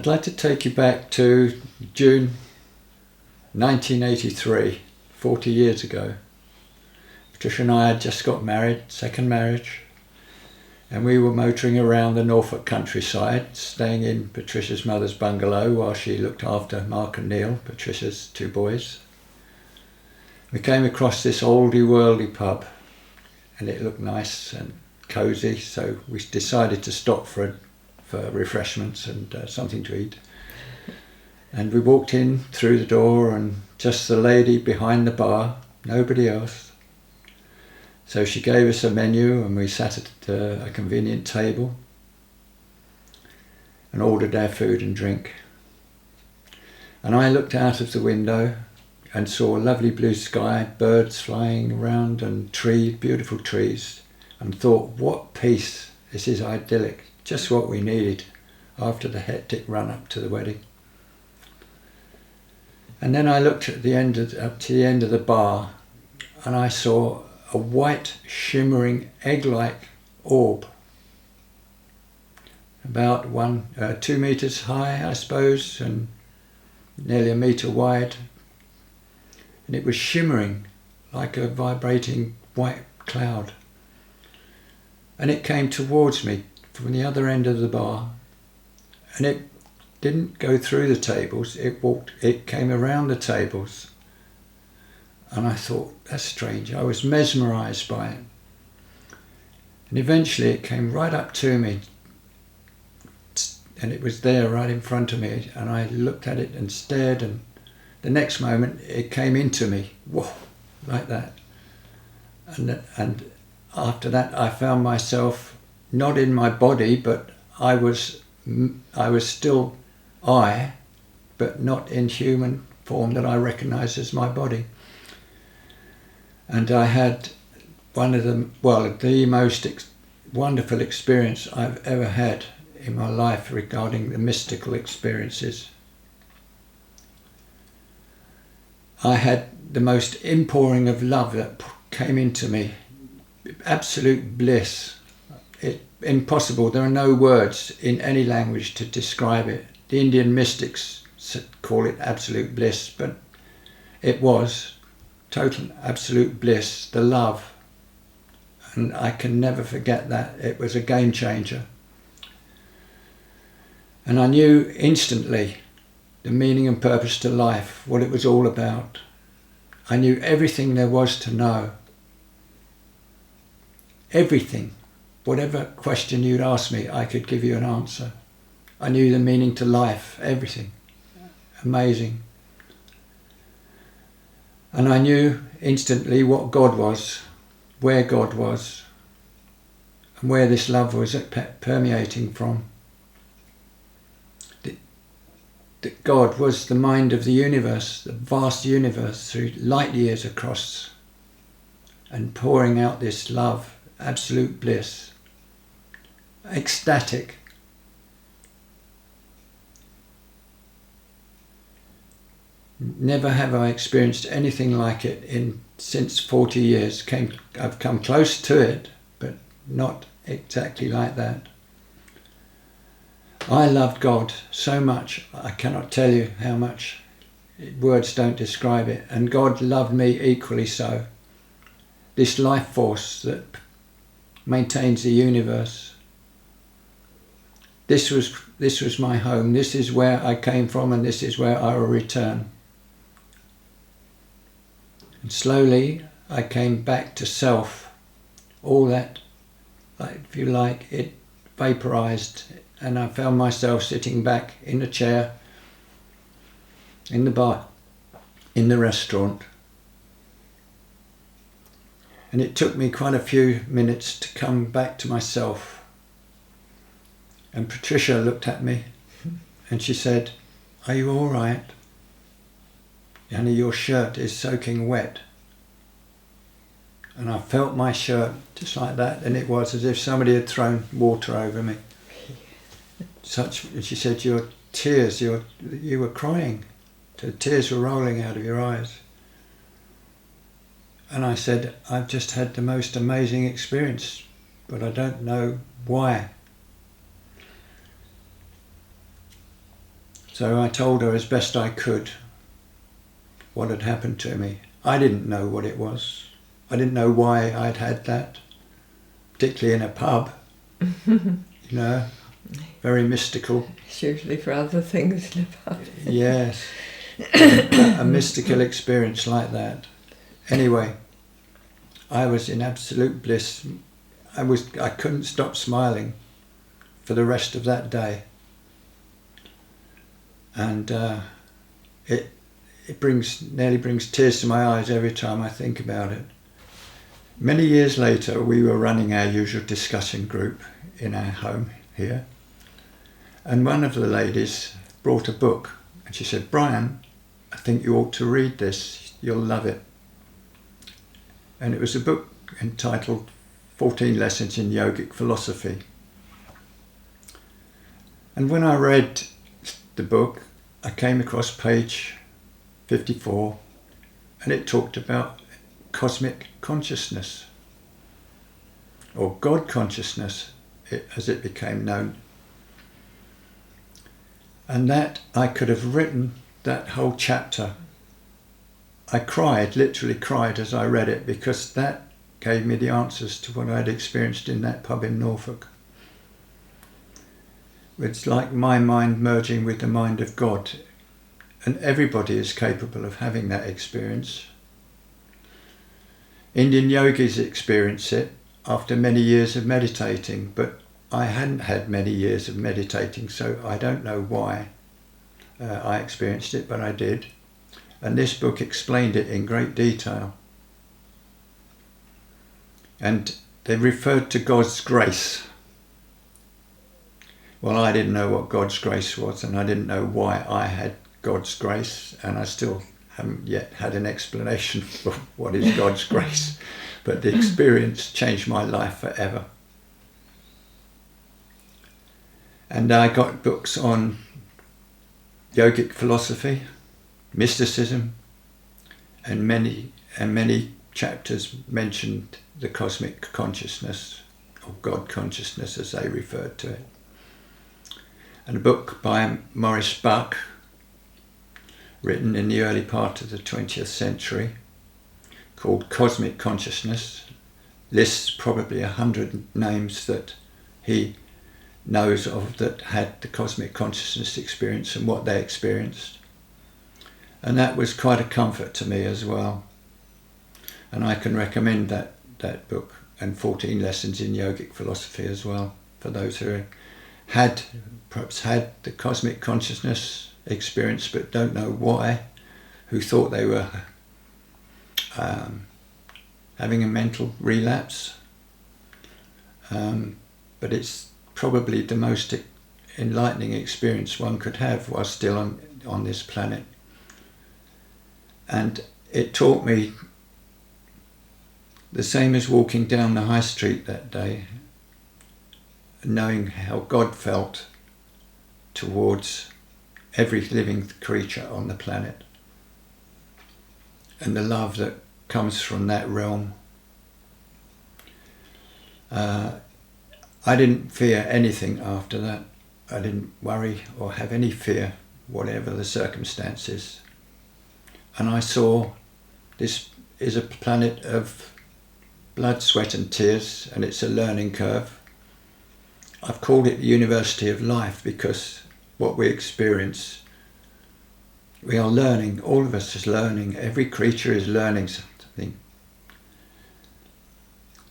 I'd like to take you back to June 1983, 40 years ago. Patricia and I had just got married, second marriage, and we were motoring around the Norfolk countryside, staying in Patricia's mother's bungalow while she looked after Mark and Neil, Patricia's two boys. We came across this oldie-worldy pub, and it looked nice and cosy, so we decided to stop for refreshments and something to eat. And we walked in through the door, and just the lady behind the bar, nobody else. So she gave us a menu, and we sat at a convenient table and ordered our food and drink. And I looked out of the window and saw a lovely blue sky, birds flying around and beautiful trees, and thought, what peace, this is idyllic, just what we needed after the hectic run up to the wedding. And then I looked at up to the end of the bar, and I saw a white, shimmering, egg-like orb, about 2 meters high, I suppose, and nearly 1 meter wide. And it was shimmering like a vibrating white cloud. And it came towards me from the other end of the bar, and it didn't go through the tables, it came around the tables. And I thought, that's strange. I was mesmerized by it. And eventually it came right up to me, and it was there right in front of me, and I looked at it and stared, and the next moment it came into me, whoa, like that. And after that I found myself not in my body, but I was still I, but not in human form that I recognized as my body. And I had the most wonderful experience I've ever had in my life regarding the mystical experiences. I had the most inpouring of love that came into me, absolute bliss. Impossible, there are no words in any language to describe it. The Indian mystics call it absolute bliss, but it was total absolute bliss, the love. And I can never forget that. It was a game changer. And I knew instantly the meaning and purpose to life, what it was all about. I knew everything there was to know. Everything. Whatever question you'd ask me, I could give you an answer. I knew the meaning to life, everything. Amazing. And I knew instantly what God was, where God was, and where this love was permeating from. That God was the mind of the universe, the vast universe, through light years across, and pouring out this love, absolute bliss, ecstatic. Never have I experienced anything like it since 40 years. I've come close to it, but not exactly like that. I loved God so much, I cannot tell you how much. Words don't describe it. And God loved me equally so. This life force that maintains the universe. This was my home. This is where I came from, and this is where I will return. And slowly I came back to self. All that, if you like, it vaporized, and I found myself sitting back in a chair, in the bar, in the restaurant. And it took me quite a few minutes to come back to myself. And Patricia looked at me and she said, "Are you all right? Honey, your shirt is soaking wet." And I felt my shirt just like that, and it was as if somebody had thrown water over me. And she said, "Your tears, you were crying. The tears were rolling out of your eyes." And I said, "I've just had the most amazing experience, but I don't know why." So I told her as best I could what had happened to me. I didn't know what it was. I didn't know why I'd had that, particularly in a pub, very mystical. It's usually for other things in a pub. Yes, a mystical experience like that. Anyway, I was in absolute bliss. I couldn't stop smiling for the rest of that day. And it nearly brings tears to my eyes every time I think about it. Many years later, we were running our usual discussion group in our home here, and one of the ladies brought a book, and she said, "Brian, I think you ought to read this. You'll love it." And it was a book entitled 14 Lessons in Yogic Philosophy. And when I read the book, I came across page 54, and it talked about cosmic consciousness, or God consciousness, as it became known. And that I could have written that whole chapter. I literally cried as I read it, because that gave me the answers to what I'd experienced in that pub in Norfolk. It's like my mind merging with the mind of God, and everybody is capable of having that experience. Indian yogis experience it after many years of meditating, but I hadn't had many years of meditating, so I don't know why I experienced it, but I did. And this book explained it in great detail. And they referred to God's grace. Well, I didn't know what God's grace was, and I didn't know why I had God's grace, and I still haven't yet had an explanation for what is God's grace, but the experience changed my life forever. And I got books on yogic philosophy, mysticism, and many chapters mentioned the cosmic consciousness, or God consciousness as they referred to it. And a book by Maurice Buck, written in the early part of the 20th century, called Cosmic Consciousness, lists probably 100 names that he knows of that had the cosmic consciousness experience and what they experienced. And that was quite a comfort to me as well. And I can recommend that book, and 14 Lessons in Yogic Philosophy as well, for those who perhaps had the cosmic consciousness experience but don't know why, who thought they were having a mental relapse. But it's probably the most enlightening experience one could have while still on this planet. And it taught me the same as walking down the high street that day, knowing how God felt towards every living creature on the planet, and the love that comes from that realm. I didn't fear anything after that. I didn't worry or have any fear, whatever the circumstances. And I saw this is a planet of blood, sweat and tears, and it's a learning curve. I've called it the University of Life because what we experience, we are learning. All of us is learning. Every creature is learning something.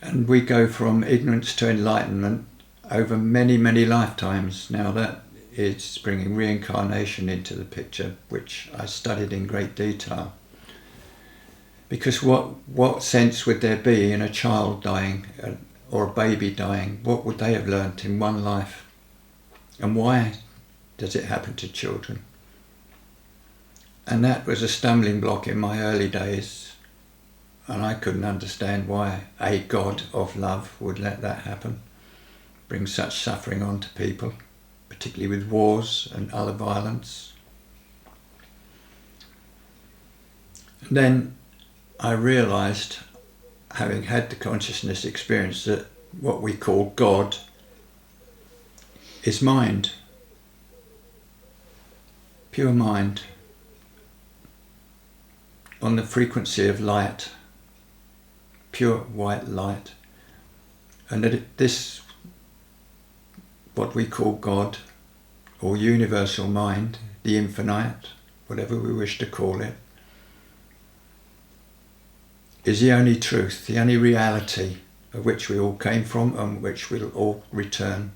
And we go from ignorance to enlightenment over many, many lifetimes. Now that is bringing reincarnation into the picture, which I studied in great detail. Because what sense would there be in a child dying or a baby dying? What would they have learnt in one life? And why does it happen to children? And that was a stumbling block in my early days. And I couldn't understand why a God of love would let that happen, bring such suffering onto people, particularly with wars and other violence. And then I realised, having had the consciousness experience, that what we call God is mind. pure mind, on the frequency of light, pure white light, and that this, what we call God, or universal mind, the infinite, whatever we wish to call it, is the only truth, the only reality of which we all came from and which we'll all return